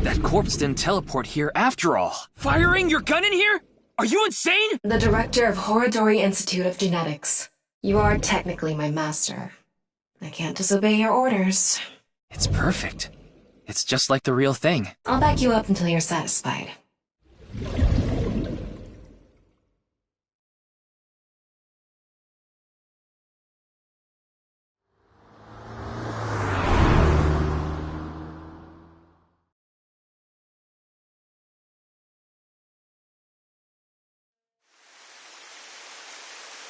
That corpse didn't teleport here after all. Firing your gun in here? Are you insane? The director of Horodori Institute of Genetics. You are technically my master. I can't disobey your orders. It's perfect. It's just like the real thing. I'll back you up until you're satisfied.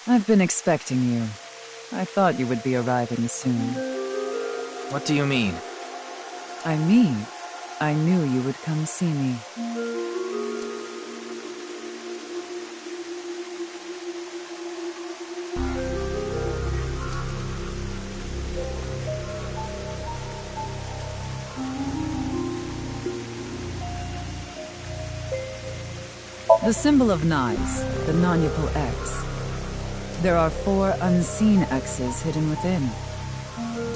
I've been expecting you. I thought you would be arriving soon. What do you mean? I mean, I knew you would come see me. The symbol of knives, the non-Yupal X. There are 4 unseen X's hidden within.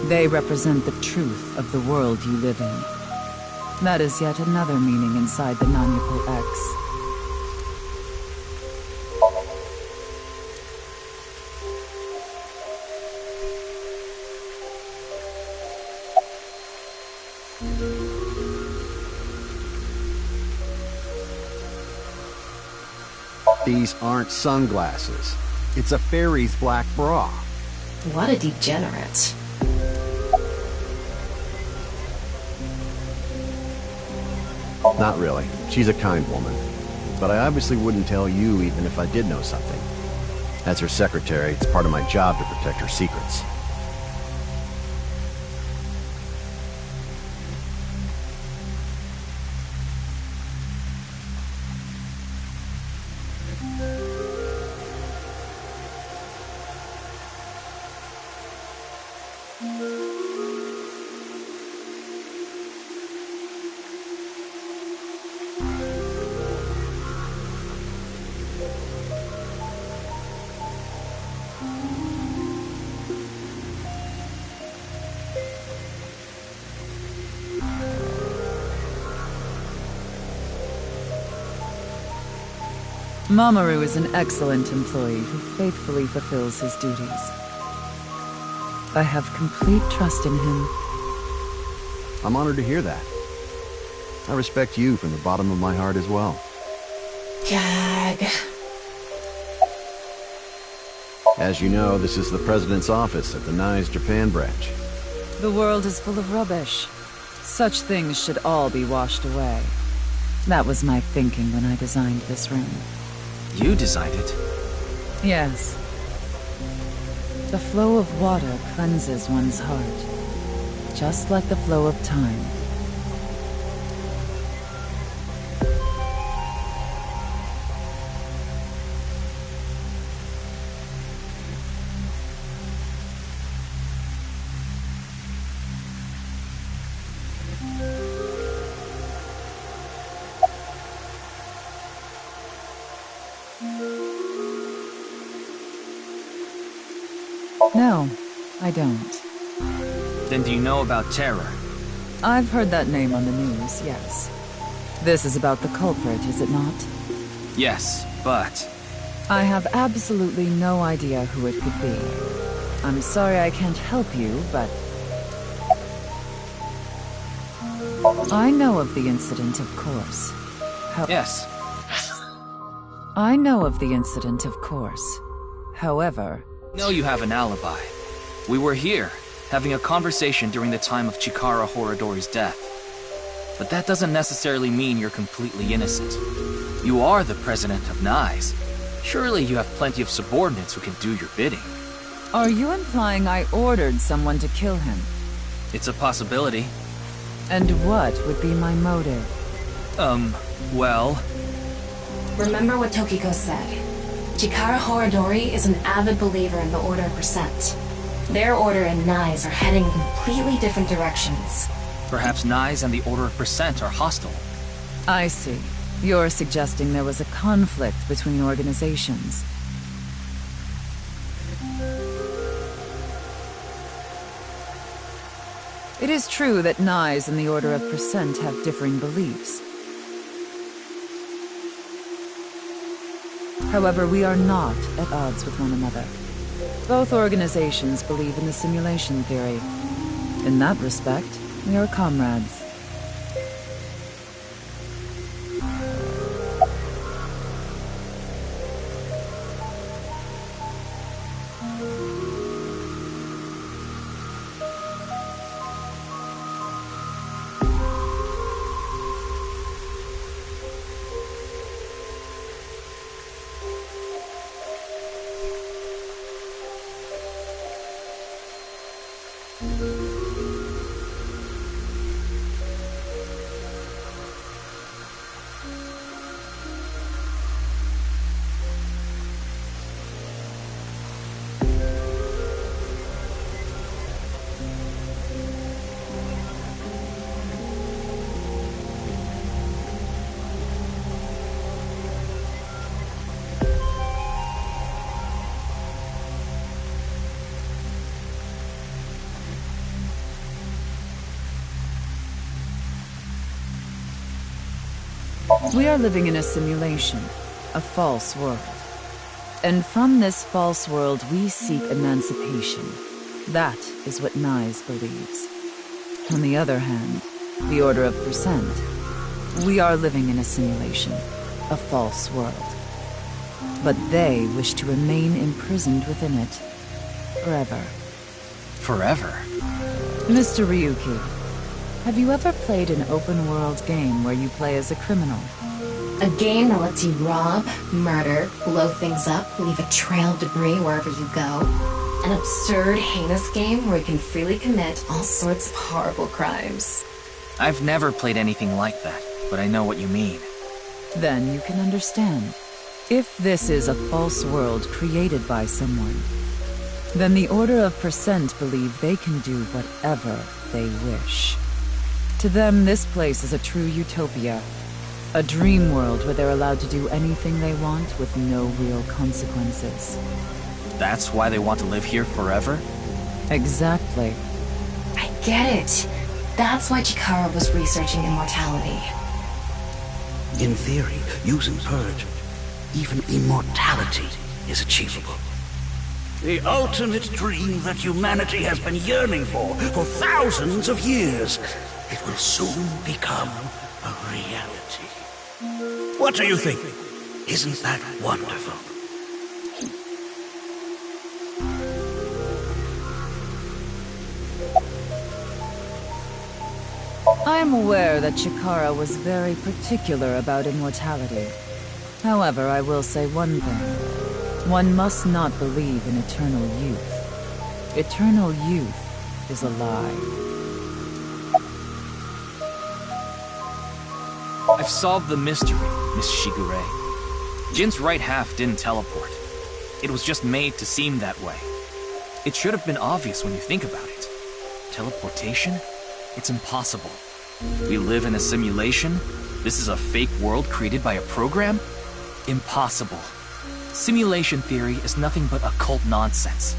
They represent the truth of the world you live in. That is yet another meaning inside the non-Yupal X. These aren't sunglasses. It's a fairy's black bra. What a degenerate. Not really. She's a kind woman. But I obviously wouldn't tell you even if I did know something. As her secretary, it's part of my job to protect her secrets. Mamoru is an excellent employee who faithfully fulfills his duties. I have complete trust in him. I'm honored to hear that. I respect you from the bottom of my heart as well. Gag. As you know, this is the President's office at the NICE Japan branch. The world is full of rubbish. Such things should all be washed away. That was my thinking when I designed this room. You designed it? Yes. The flow of water cleanses one's heart, just like the flow of time. No, I don't. Then do you know about Terror? I've heard that name on the news, yes. This is about the culprit, is it not? Yes, but... I have absolutely no idea who it could be. I'm sorry I can't help you, but... I know of the incident, of course. Yes. I know of the incident, of course. However... No, you have an alibi. We were here, having a conversation during the time of Chikara Horadori's death. But that doesn't necessarily mean you're completely innocent. You are the president of NICE. Surely you have plenty of subordinates who can do your bidding. Are you implying I ordered someone to kill him? It's a possibility. And what would be my motive? Well... Remember what Tokiko said. Chikara Horadori is an avid believer in the Order of Percent. Their order and NICE are heading in completely different directions. Perhaps NICE and the Order of Percent are hostile. I see. You're suggesting there was a conflict between organizations. It is true that NICE and the Order of Percent have differing beliefs. However, we are not at odds with one another. Both organizations believe in the simulation theory. In that respect, we are comrades. We are living in a simulation, a false world. And from this false world, we seek emancipation. That is what NICE believes. On the other hand, the Order of Percent, we are living in a simulation, a false world. But they wish to remain imprisoned within it, forever. Forever? Mr. Ryuki, have you ever played an open-world game where you play as a criminal? A game that lets you rob, murder, blow things up, leave a trail of debris wherever you go. An absurd, heinous game where you can freely commit all sorts of horrible crimes. I've never played anything like that, but I know what you mean. Then you can understand. If this is a false world created by someone, then the Order of Percent believe they can do whatever they wish. To them, this place is a true utopia. A dream world where they're allowed to do anything they want with no real consequences. That's why they want to live here forever? Exactly. I get it. That's why Chikara was researching immortality. In theory, using Purge, even immortality is achievable. The ultimate dream that humanity has been yearning for thousands of years. It will soon become a reality. What do you think? Isn't that wonderful? I am aware that Chikara was very particular about immortality. However, I will say one thing. One must not believe in eternal youth. Eternal youth is a lie. I've solved the mystery, Miss Shigure. Jin's right half didn't teleport. It was just made to seem that way. It should have been obvious when you think about it. Teleportation? It's impossible. We live in a simulation? This is a fake world created by a program? Impossible. Simulation theory is nothing but occult nonsense.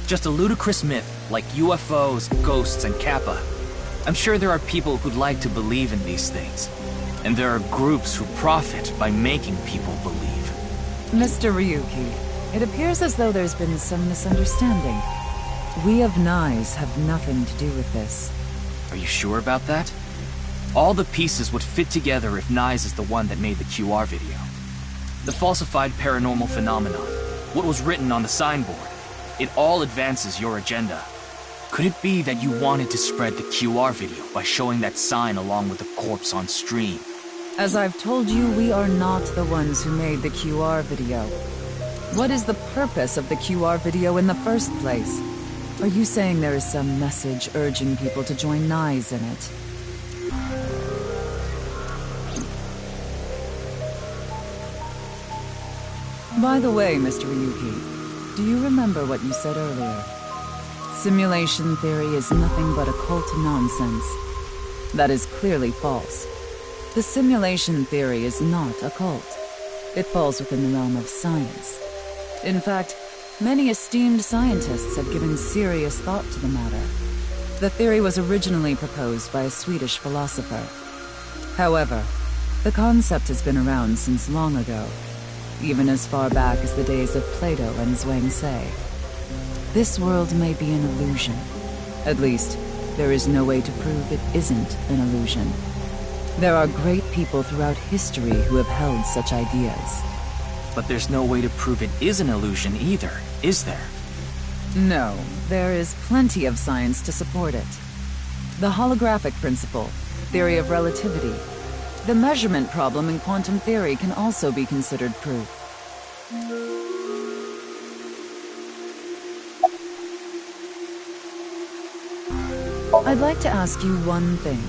Just a ludicrous myth like UFOs, ghosts, and Kappa. I'm sure there are people who'd like to believe in these things. And there are groups who profit by making people believe. Mr. Ryuki, it appears as though there's been some misunderstanding. We of Nyes have nothing to do with this. Are you sure about that? All the pieces would fit together if Nyes is the one that made the QR video. The falsified paranormal phenomenon, what was written on the signboard, it all advances your agenda. Could it be that you wanted to spread the QR video by showing that sign along with the corpse on stream? As I've told you, we are not the ones who made the QR video. What is the purpose of the QR video in the first place? Are you saying there is some message urging people to join Nyes in it? By the way, Mr. Ryuki, do you remember what you said earlier? Simulation theory is nothing but occult nonsense. That is clearly false. The simulation theory is not occult. It falls within the realm of science. In fact, many esteemed scientists have given serious thought to the matter. The theory was originally proposed by a Swedish philosopher. However, the concept has been around since long ago, even as far back as the days of Plato and Zhuangzi. This world may be an illusion. At least, there is no way to prove it isn't an illusion. There are great people throughout history who have held such ideas. But there's no way to prove it is an illusion either, is there? No, there is plenty of science to support it. The holographic principle, theory of relativity, the measurement problem in quantum theory can also be considered proof. I'd like to ask you one thing.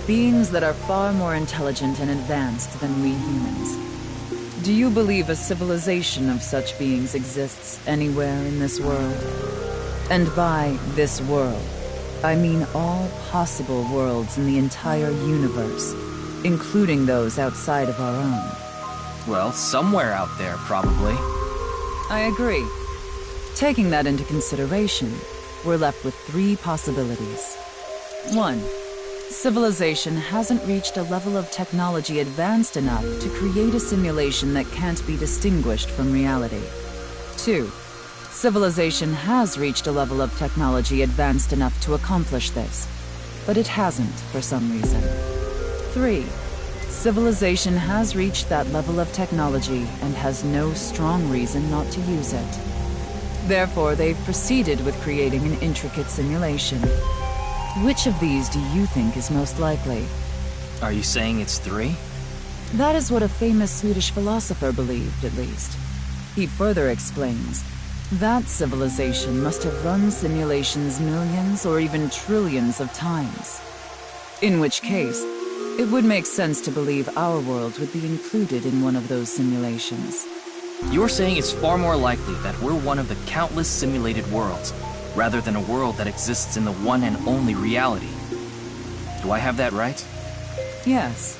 Beings that are far more intelligent and advanced than we humans. Do you believe a civilization of such beings exists anywhere in this world? And by this world, I mean all possible worlds in the entire universe, including those outside of our own. Well, somewhere out there, probably. I agree. Taking that into consideration, we're left with three possibilities. 1. Civilization hasn't reached a level of technology advanced enough to create a simulation that can't be distinguished from reality. 2. Civilization has reached a level of technology advanced enough to accomplish this, but it hasn't for some reason. 3. Civilization has reached that level of technology and has no strong reason not to use it. Therefore, they've proceeded with creating an intricate simulation. Which of these do you think is most likely? Are you saying it's 3? That is what a famous Swedish philosopher believed, at least. He further explains, that civilization must have run simulations millions or even trillions of times. In which case, it would make sense to believe our world would be included in one of those simulations. You're saying it's far more likely that we're one of the countless simulated worlds, rather than a world that exists in the one and only reality. Do I have that right? Yes.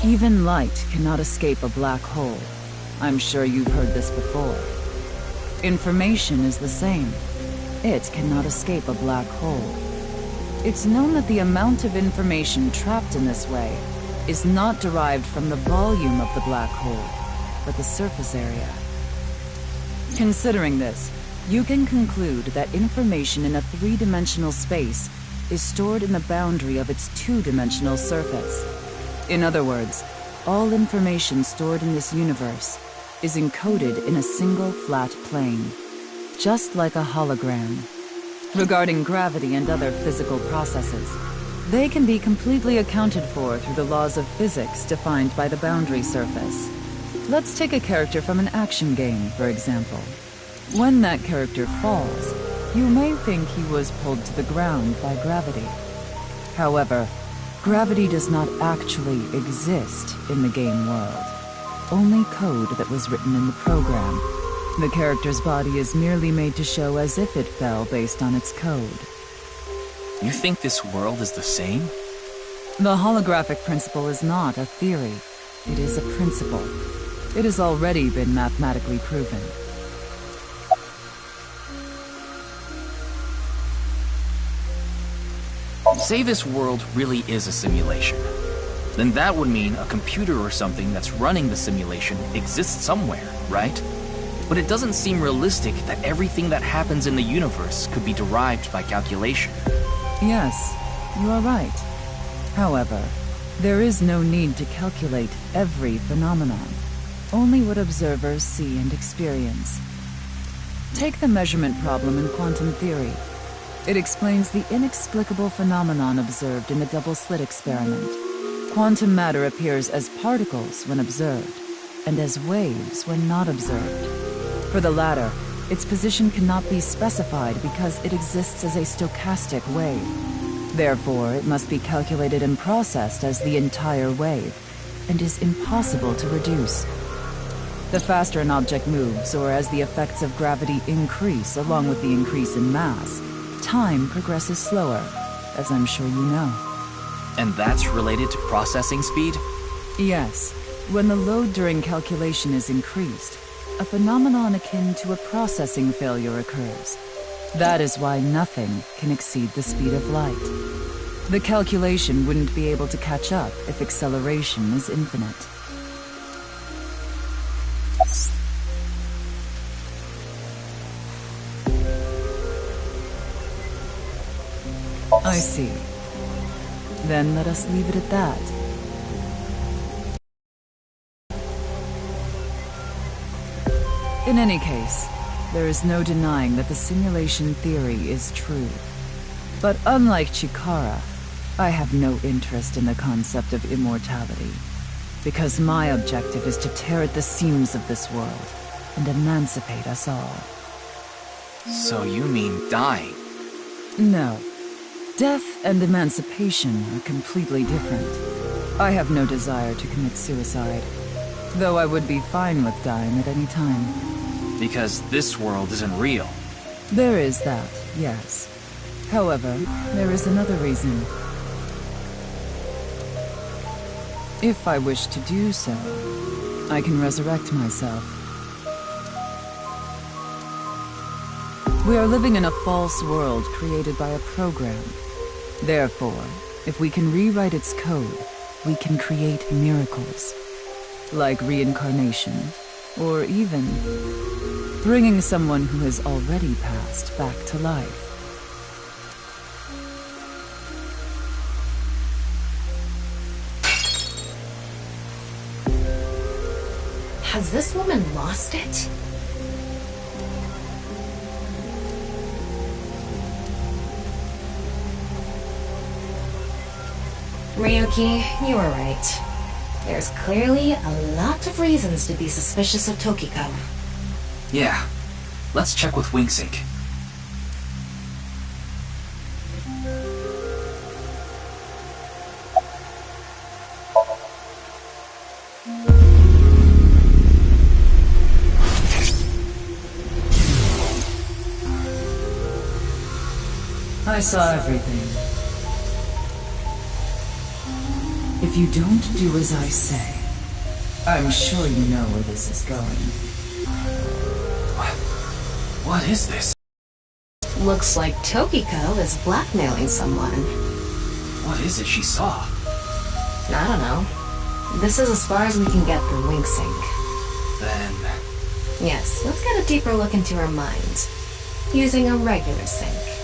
Even light cannot escape a black hole. I'm sure you've heard this before. Information is the same. It cannot escape a black hole. It's known that the amount of information trapped in this way is not derived from the volume of the black hole, but the surface area. Considering this, you can conclude that information in a three-dimensional space is stored in the boundary of its two-dimensional surface. In other words, all information stored in this universe is encoded in a single flat plane, just like a hologram. Regarding gravity and other physical processes, they can be completely accounted for through the laws of physics defined by the boundary surface. Let's take a character from an action game, for example. When that character falls, you may think he was pulled to the ground by gravity. However, gravity does not actually exist in the game world. Only code that was written in the program. The character's body is merely made to show as if it fell based on its code. You think this world is the same? The holographic principle is not a theory. It is a principle. It has already been mathematically proven. Say this world really is a simulation. Then that would mean a computer or something that's running the simulation exists somewhere, right? But it doesn't seem realistic that everything that happens in the universe could be derived by calculation. Yes, you are right. However, there is no need to calculate every phenomenon, only what observers see and experience. Take the measurement problem in quantum theory. It explains the inexplicable phenomenon observed in the double-slit experiment. Quantum matter appears as particles when observed, and as waves when not observed. For the latter, its position cannot be specified because it exists as a stochastic wave. Therefore, it must be calculated and processed as the entire wave, and is impossible to reduce. The faster an object moves, or as the effects of gravity increase along with the increase in mass, time progresses slower, as I'm sure you know. And that's related to processing speed? Yes. When the load during calculation is increased, a phenomenon akin to a processing failure occurs. That is why nothing can exceed the speed of light. The calculation wouldn't be able to catch up if acceleration is infinite. I see. Then let us leave it at that. In any case, there is no denying that the simulation theory is true. But unlike Chikara, I have no interest in the concept of immortality, because my objective is to tear at the seams of this world and emancipate us all. So you mean dying? No. Death and emancipation are completely different. I have no desire to commit suicide, though I would be fine with dying at any time. Because this world isn't real. There is that, yes. However, there is another reason. If I wish to do so, I can resurrect myself. We are living in a false world created by a program. Therefore, if we can rewrite its code, we can create miracles. Like reincarnation, or even bringing someone who has already passed back to life. Has this woman lost it? Ryuki, you were right. There's clearly a lot of reasons to be suspicious of Tokiko. Yeah. Let's check with Wingsync. I saw everything. If you don't do as I say, I'm sure you know where this is going. What is this? Looks like Tokiko is blackmailing someone. What is it she saw? I don't know. This is as far as we can get through WinkSync. Then... Yes, let's get a deeper look into her mind. Using a regular sync.